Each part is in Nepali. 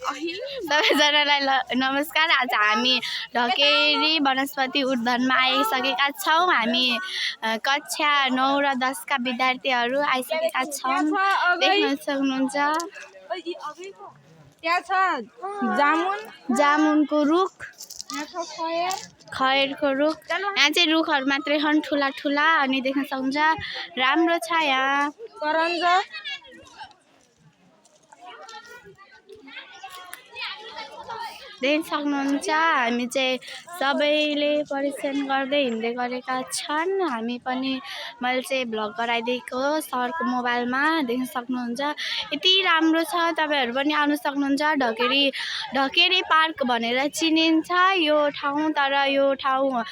सबैजनालाई नमस्कार। आज हामी ढकेरी वनस्पति उद्यानमा आइसकेका छौँ। हामी कक्षा 9 र 10 का विद्यार्थीहरू आइसकेका छौँ। देख्न सक्नुहुन्छ त्यहाँ छ जामुनको रुख, यहाँ छ खयरको रुख। यहाँ चाहिँ रुखहरू मात्रै छन् ठुला ठुला, अनि देख्न सक्नुहुन्छ राम्रो छ। यहाँ करन्जा देख्न सक्नुहुन्छ हामी चाहिँ सबैले परीक्षण गर्दै हिँड्दै गरेका छन्। हामी पनि मैले चाहिँ भ्लग गराइदिएको सरको मोबाइलमा। देख्न सक्नुहुन्छ यति राम्रो छ। तपाईहरु पनि आउन सक्नुहुन्छ। ढकेरी पार्क भनेर चिनिन्छ यो ठाउँ। तर यो ठाउँ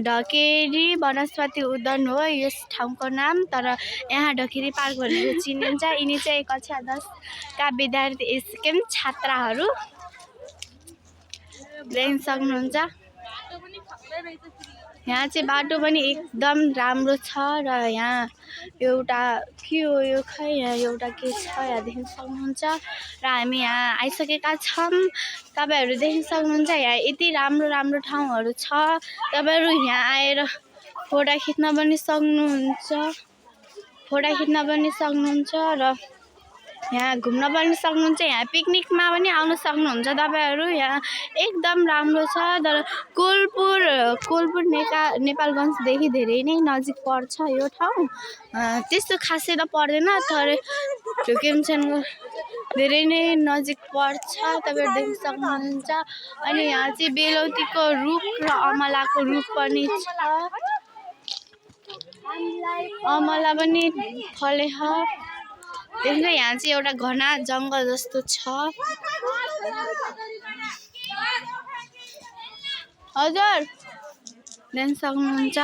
ढकेरी वनस्पति उद्यान हो यस ठाउँको नाम। तर यहाँ ढकेरी पार्क भनेर चिनिन्छ। यिनी चाहिँ कक्षा 10 का विद्यार्थी एसकेएम छात्राहरू देख्न सक्नुहुन्छ। यहाँ चाहिँ बाटो पनि एकदम राम्रो छ। र यहाँ एउटा के हो यो खै यहाँ एउटा के छ यहाँ देख्न सक्नुहुन्छ। र हामी यहाँ आइसकेका छौँ। तपाईहरु देख्न सक्नुहुन्छ यहाँ यति राम्रो राम्रो ठाउँहरू छ। तपाईहरु यहाँ आएर फोटो खिच्न पनि सक्नुहुन्छ र यहाँ घुम्न पनि सक्नुहुन्छ। यहाँ पिकनिकमा पनि आउन सक्नुहुन्छ तपाईहरु। यहाँ एकदम राम्रो छ। तर कोलपुर नेपालगञ्जदेखि धेरै नै नजिक पर्छ यो ठाउँ। त्यस्तो खासै त पर्दैन, तर ढुकेमसेनको धेरै नै नजिक पर्छ। तपाईहरु देख्न सक्नुहुन्छ। अनि यहाँ चाहिँ बेलौतीको रुख र अमलाको रुख पनि छ। अमला पनि फलेछ। देख्न यहाँ चाहिँ एउटा घना जंगल जस्तो छ। हजुर देख्न सक्नुहुन्छ।